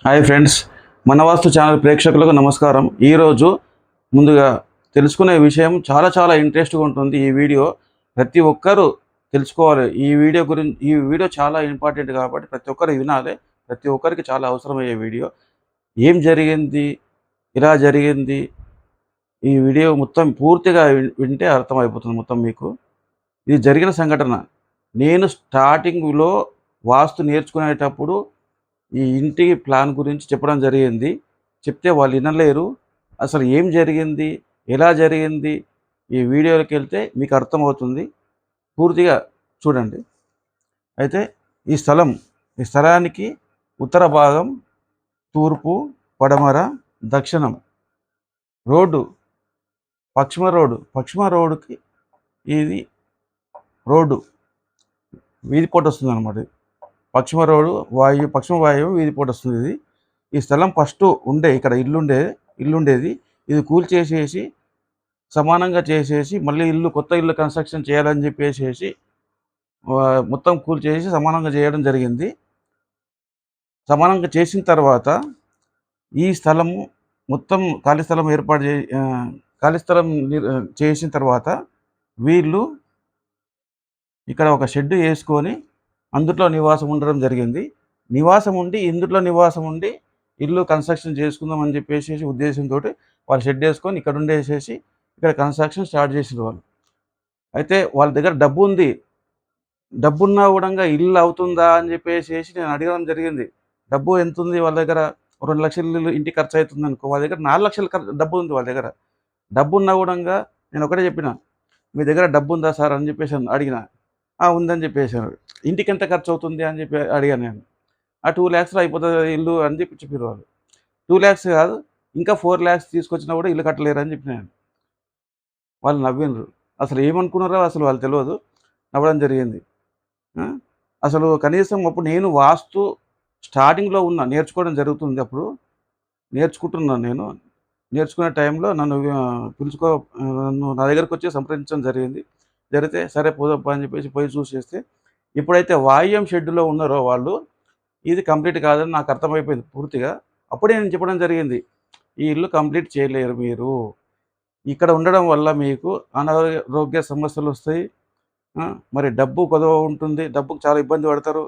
Hi friends, మన వాస్తు channel ప్రేక్షకులకు నమస్కారం. ఈరోజు ముందుగా తెలుసుకునే విషయం చాలా చాలా ఇంట్రెస్ట్గా ఉంటుంది. ఈ వీడియో ప్రతి ఒక్కరూ తెలుసుకోవాలి. ఈ వీడియో చాలా ఇంపార్టెంట్ కాబట్టి ప్రతి ఒక్కరు వినాలి. ప్రతి ఒక్కరికి చాలా అవసరమయ్యే వీడియో. ఏం జరిగింది, ఇలా జరిగింది, ఈ వీడియో మొత్తం పూర్తిగా వింటే అర్థమైపోతుంది మొత్తం మీకు. ఇది జరిగిన సంఘటన. నేను స్టార్టింగ్లో వాస్తు నేర్చుకునేటప్పుడు ఈ ఇంటి ప్లాన్ గురించి చెప్పడం జరిగింది. చెప్తే వాళ్ళు వినలేరు. అసలు ఏం జరిగింది? ఎలా జరిగింది? ఈ వీడియోలోకెళ్తే మీకు అర్థమవుతుంది. పూర్తిగా చూడండి. అయితే ఈ స్థలం, ఈ స్థలానికి ఉత్తర భాగం, తూర్పు, పడమర, దక్షిణం రోడ్డు, పశ్చిమ రోడ్డుకి ఇది రోడ్డు వీధి పోటొస్తుందనమాట. పశ్చిమ వాయువు వీధి పోటొస్తుంది ఇది. ఈ స్థలం ఫస్ట్ ఇక్కడ ఇల్లుండేది. ఇది కూల్చేసేసి సమానంగా చేసేసి మళ్ళీ కొత్త ఇల్లు కన్స్ట్రక్షన్ చేయాలని చెప్పేసేసి మొత్తం కూల్చేసి సమానంగా చేయడం జరిగింది. సమానంగా చేసిన తర్వాత ఈ స్థలము మొత్తం ఖాళీ స్థలం చేసిన తర్వాత వీళ్ళు ఇక్కడ ఒక షెడ్ వేసుకొని అందులో నివాసం ఉండడం జరిగింది. నివాసం ఉండి ఇల్లు కన్స్ట్రక్షన్ చేసుకుందామని చెప్పేసి ఉద్దేశంతో వాళ్ళు షెడ్ వేసుకొని ఇక్కడ ఉండేసేసి ఇక్కడ కన్స్ట్రక్షన్ స్టార్ట్ చేసిండ్రు వాళ్ళు. అయితే వాళ్ళ దగ్గర డబ్బు ఉంది. డబ్బున్నా కూడా ఇల్లు అవుతుందా అని చెప్పేసి నేను అడగడం జరిగింది. డబ్బు ఎంత ఉంది వాళ్ళ దగ్గర? 2,00,000 ఇంటికి ఖర్చు అవుతుంది అనుకో, వాళ్ళ దగ్గర 4,00,000 డబ్బు ఉంది వాళ్ళ దగ్గర. డబ్బున్నా కూడా నేను ఒకటే చెప్పిన, మీ దగ్గర డబ్బు ఉందా సార్ అని చెప్పేసి అడిగిన. ఉందని చెప్పేసారు. ఇంటికి ఎంత ఖర్చు అవుతుంది అని చెప్పి అడిగాను నేను. 2,00,000 అయిపోతుంది ఇల్లు అని చెప్పారు వాళ్ళు. 2,00,000 కాదు, ఇంకా 4,00,000 తీసుకొచ్చినా కూడా ఇల్లు కట్టలేరు అని చెప్పిన నేను. వాళ్ళు నవ్విండ్రు. అసలు ఏమనుకున్నారో అసలు వాళ్ళు తెలియదు. నవ్వడం జరిగింది. అసలు కనీసం అప్పుడు నేను వాస్తు స్టార్టింగ్లో నేర్చుకోవడం జరుగుతుంది. అప్పుడు నేర్చుకుంటున్నాను నేను. నేర్చుకునే టైంలో నన్ను నా దగ్గరకు వచ్చి సంప్రదించడం జరిగింది. జరిగితే సరే పోదప్పా అని చెప్పేసి పోయి చూసేస్తే ఎప్పుడైతే వాయువ్యం షెడ్యూల్లో ఉన్నారో వాళ్ళు, ఇది కంప్లీట్ కాదని నాకు అర్థమైపోయింది పూర్తిగా. అప్పుడే నేను చెప్పడం జరిగింది, ఈ ఇల్లు కంప్లీట్ చేయలేరు మీరు. ఇక్కడ ఉండడం వల్ల మీకు అనారోగ్య సమస్యలు వస్తాయి. మరి డబ్బు కొదవ ఉంటుంది. డబ్బుకు చాలా ఇబ్బంది పడతారు.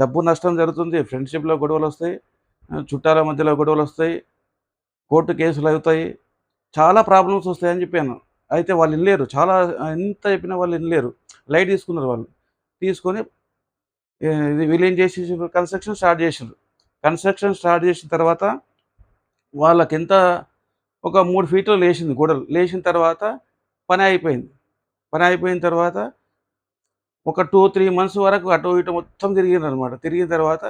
డబ్బు నష్టం జరుగుతుంది. ఫ్రెండ్షిప్లో గొడవలు వస్తాయి. చుట్టాల మధ్యలో గొడవలు వస్తాయి. కోర్టు కేసులు అవుతాయి. చాలా ప్రాబ్లమ్స్ వస్తాయని చెప్పాను. అయితే వాళ్ళు వినలేరు. ఎంత చెప్పినా వాళ్ళు వినలేరు. లైట్ తీసుకున్నారు వాళ్ళు. తీసుకొని వీళ్ళు ఏం చేసేసారు, కన్స్ట్రక్షన్ స్టార్ట్ చేసిండ్రు. కన్స్ట్రక్షన్ స్టార్ట్ చేసిన తర్వాత వాళ్ళకింత ఒక 3 ఫీట్లు లేచింది గోడలు. లేచిన తర్వాత పని అయిపోయింది. పని అయిపోయిన తర్వాత ఒక 2-3 మంత్స్ వరకు అటు ఇటు మొత్తం తిరిగిండ్రనమాట. తిరిగిన తర్వాత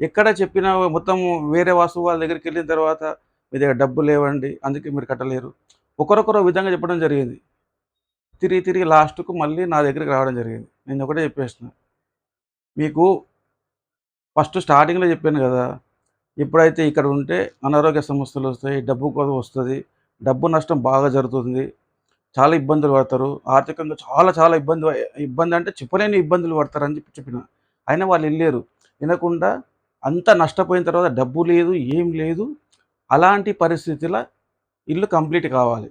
ఎక్కడ చెప్పినా మొత్తం వేరే వాస్తు వాళ్ళ దగ్గరికి వెళ్ళిన తర్వాత, మీ దగ్గర డబ్బులు లేవండి, అందుకే మీరు కట్టలేరు. ఒకరొకరో విధంగా చెప్పడం జరిగింది. తిరిగి లాస్ట్‌కు మళ్ళీ నా దగ్గరికి రావడం జరిగింది. నేను ఒకటే చెప్పేసిన, మీకు ఫస్ట్ స్టార్టింగ్‌లో చెప్పాను కదా! ఎప్పుడైతే ఇక్కడ ఉంటే అనారోగ్య సమస్యలు వస్తాయి, డబ్బు కొరత వస్తది, డబ్బు నష్టం బాగా జరుగుతుంది, చాలా ఇబ్బందులు పడతారు, ఆర్థికంగా చాలా చాలా ఇబ్బంది అంటే చెప్పలేని ఇబ్బందులు పడతారని చెప్పిన. అయినా వాళ్ళు వినలేరు. వినకుండా అంతా నష్టపోయిన తర్వాత డబ్బు లేదు, ఏం లేదు. అలాంటి పరిస్థితిలో ఇల్లు కంప్లీట్ కావాలి.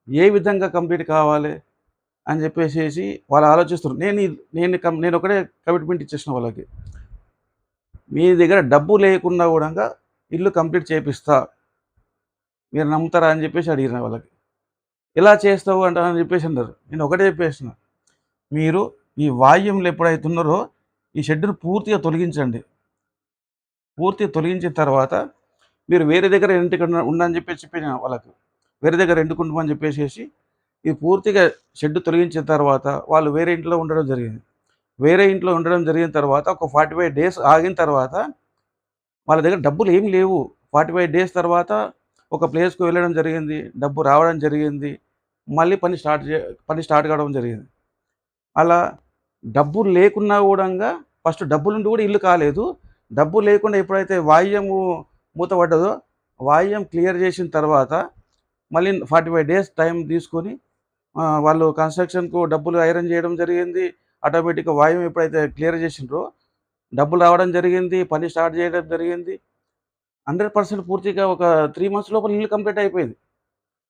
ఏ విధంగా కంప్లీట్ కావాలి అని చెప్పేసేసి వాళ్ళు ఆలోచిస్తున్నారు. నేను ఒకటే కమిట్మెంట్ ఇచ్చేసిన వాళ్ళకి, మీ దగ్గర డబ్బు లేకున్నా కూడా ఇల్లు కంప్లీట్ చేపిస్తా, మీరు నమ్ముతారా అని చెప్పేసి అడిగిన వాళ్ళకి. ఎలా చేస్తావు అని చెప్పేసి అన్నారు. నేను ఒకటే చెప్పేసిన, మీరు ఈ వాయువులు ఎప్పుడైతే ఉన్నారో ఈ షెడ్డును పూర్తిగా తొలగించండి. పూర్తిగా తొలగించిన తర్వాత మీరు వేరే దగ్గర రెంట్‌కి ఉండని చెప్పేసి చెప్పిన వాళ్ళకి. వేరే దగ్గర రెంట్‌కుండమని చెప్పేసేసి ఇది పూర్తిగా షెడ్ తొలగించిన తర్వాత వాళ్ళు వేరే ఇంట్లో ఉండడం జరిగింది. వేరే ఇంట్లో ఉండడం జరిగిన తర్వాత ఒక 45 డేస్ ఆగిన తర్వాత వాళ్ళ దగ్గర డబ్బులు ఏమి లేవు. 45 డేస్ తర్వాత ఒక ప్లేస్‌కి వెళ్ళడం జరిగింది. డబ్బు రావడం జరిగింది. మళ్ళీ పని స్టార్ట్ కావడం జరిగింది. అలా డబ్బులు లేకున్నా గూడంగా ఫస్ట్ డబ్బులుండి కూడా ఇల్లు కాలేదు. డబ్బు లేకుండా ఎప్పుడైతే వాయువ్యము మూతపడ్డదో, వాయువ్యం క్లియర్ చేసిన తర్వాత మళ్ళీ 45 డేస్ టైం తీసుకొని వాళ్ళు కన్స్ట్రక్షన్‌కు డబ్బులు ఐరన్ చేయడం జరిగింది. ఆటోమేటిక్‌గా వాయువ్యం ఎప్పుడైతే క్లియర్ చేసిండ్రో డబ్బులు రావడం జరిగింది. పని స్టార్ట్ చేయడం జరిగింది. 100% పూర్తిగా ఒక 3 మంత్స్ లోపల ఇల్లు కంప్లీట్ అయిపోయింది.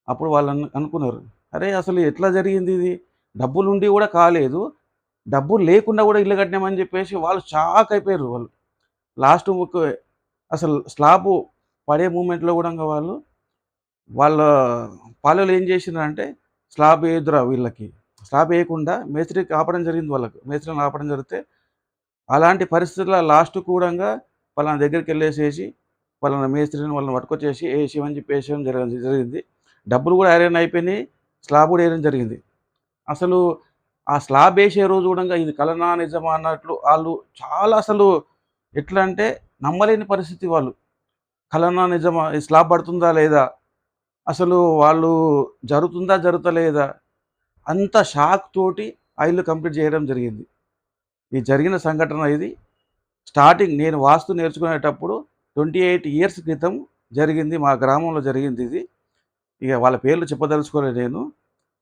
అప్పుడు వాళ్ళు అనుకున్నారు. అరే! అసలు ఎట్లా జరిగింది ఇది? డబ్బులుండి గూడా కాలేదు. డబ్బులు లేకుండా గూడా ఇల్లు కట్టినామని జెప్పేసి వాళ్ళు షాక్ అయిపోయారు వాళ్ళు. లాస్ట్ అసలు స్లాబు పడే మూమెంట్‌లో గూడంగా వాళ్ళు వాళ్ళ పాలెంలో ఏం జేసిండ్రంటే స్లాబ్ ఎయొద్దురా వీళ్ళకి. స్లాబ్ ఎయకుండా మేస్త్రికి ఆపడం జరిగింది వాళ్ళకు. మేస్త్రిని ఆపడం జరిగితే అలాంటి పరిస్థితుల్లో లాస్ట్ కూడంగా పలానా దగ్గరికెళ్ళేసేసి పలానా మేస్త్రిని వాళ్ళని పట్టుకొచ్చేసి ఏసేయమని చెప్పి ఏసేయడం జరిగింది. డబ్బులు గూడా అరేంజ్ అయిపోయినాయి. స్లాబ్ గూడా ఎయడం జరిగింది. అసలు ఆ స్లాబ్ ఏసే రోజు గూడంగా ఇది కలనా? నిజమా? అన్నట్లు ఆళ్ళు చాలా అసలు ఎట్లా అంటే నమ్మలేని పరిస్థితి వాళ్ళు. కలనా? నిజమా? ఈ స్లాబ్ పడుతుందా? లేదా? అసలు వాళ్ళు జరుగుతుందా? జరుగుతలేదా? అంత షాక్ తోటి ఆ ఇల్లు కంప్లీట్ చేయడం జరిగింది. ఈ జరిగిన సంఘటన ఇది. స్టార్టింగ్ నేను వాస్తు నేర్చుకునేటప్పుడు 28 ఇయర్స్ క్రితం జరిగింది. మా గ్రామంలో జరిగిందిది. ఇగ వాళ్ళ పేర్లు చెప్పదలుచుకోలేదు నేను.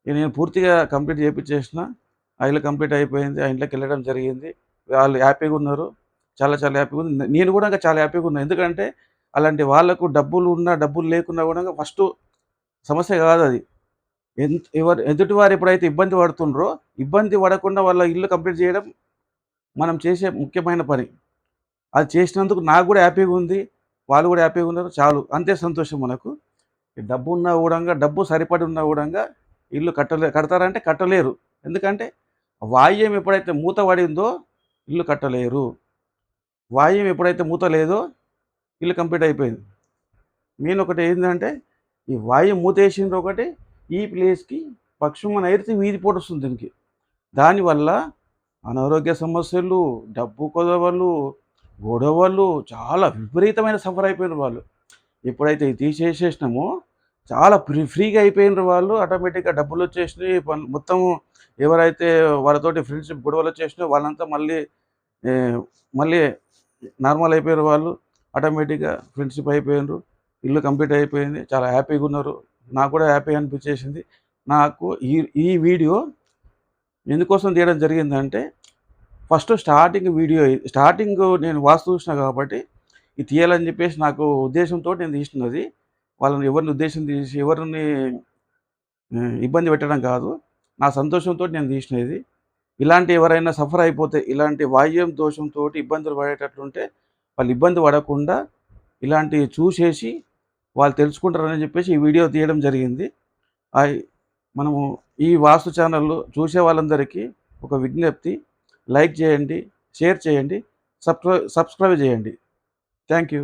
ఇక నేను పూర్తిగా కంప్లీట్ చేపిచ్చేసిన. ఆ ఇల్లు కంప్లీట్ అయిపోయింది. ఆ ఇంట్లోకెళ్ళడం జరిగింది. వాళ్ళు హ్యాపీగున్నారు. చాలా చాలా హ్యాపీగుంది. నేను గూడా ఇంకా చాలా హ్యాపీగున్నా. ఎందుకంటే అలాంటి వాళ్ళకు డబ్బులున్నా, డబ్బులు లేకున్నా గూడా ఫస్టు సమస్య గాదది. ఎదుటి వారు ఎప్పుడైతే ఇబ్బంది పడుతుండ్రో, ఇబ్బంది పడకుండా వాళ్ళ ఇల్లు కంప్లీట్ చేయడం మనం చేసే ముఖ్యమైన పని. అది చేసినందుకు నాకు గూడా హ్యాపీగుంది. వాళ్ళు గూడా హ్యాపీగున్నారు. చాలు అంతే సంతోషం మనకు. డబ్బున్నా గూడంగా డబ్బు సరిపడి ఉన్నా గూడంగా ఇల్లు కడతారంటే కట్టలేరు. ఎందుకంటే వాయువ్యం ఎప్పుడైతే మూత పడిందో ఇల్లు కట్టలేరు. వాయువ్యం ఎప్పుడైతే మూత లేదో ఇల్లు కంప్లీట్ అయిపోయింది. మెయిన్ ఒకటి ఏందంటే ఈ వాయువు మూతేసింది ఒకటి, ఈ ప్లేస్‌కి పక్షుమ నైరుతి వీధి పోటొస్తుంది దీనికి. దానివల్ల అనారోగ్య సమస్యలు, డబ్బు కొదవలు, గొడవలు చాలా విపరీతమైన సఫర్ అయిపోయిర్రు వాళ్ళు. ఎప్పుడైతే ఇది తీసేసేసినామో చాలా ఫ్రీగా అయిపోయిన్రు వాళ్ళు. ఆటోమేటిక్‌గా డబ్బులొచ్చేసినాయి. మొత్తం ఎవరైతే వాళ్ళతోటి ఫ్రెండ్షిప్ గొడవలొచ్చేసినాయో వాళ్ళంతా ఆహ్, మళ్ళీ నార్మల్ అయిపోయారు వాళ్ళు. ఆటోమేటిక్‌గా ఫ్రెండ్షిప్ అయిపోయిండ్రు. ఇల్లు కంప్లీట్ అయిపోయింది. చాలా హ్యాపీగున్నారు. నాకు కూడా హ్యాపీ అనిపించేసింది. నాకు ఈ ఈ వీడియో ఎందుకోసం తీయడం జరిగిందంటే, ఫస్ట్ స్టార్టింగు నేను వాస్తు చూసినా కాబట్టి, ఇది తీయాలని చెప్పేసి నాకు ఉద్దేశంతోటి నేను తీసినది. వాళ్ళని ఎవరిని ఉద్దేశం తీసి ఎవరిని ఇబ్బంది పెట్టడం కాదు. నా సంతోషంతోటి నేను తీసినది. ఇలాంటి ఎవరైనా సఫర్ అయిపోతే, ఇలాంటి వాయువ్యం దోషంతోటి ఇబ్బందులు పడేటట్లుంటే, వాళ్ళు ఇబ్బంది పడకుండా ఇలాంటివి చూసేసి వాళ్ళు తెలుసుకుంటారని చెప్పేసి ఈ వీడియో తీయడం జరిగింది. ఆహ్, మనము ఈ వాస్తు ఛానల్ చూసే వాళ్ళందరికీ ఒక విజ్ఞప్తి. లైక్ చేయండి, షేర్ చేయండి, సబ్స్క్రైబ్ చేయండి. Thank you.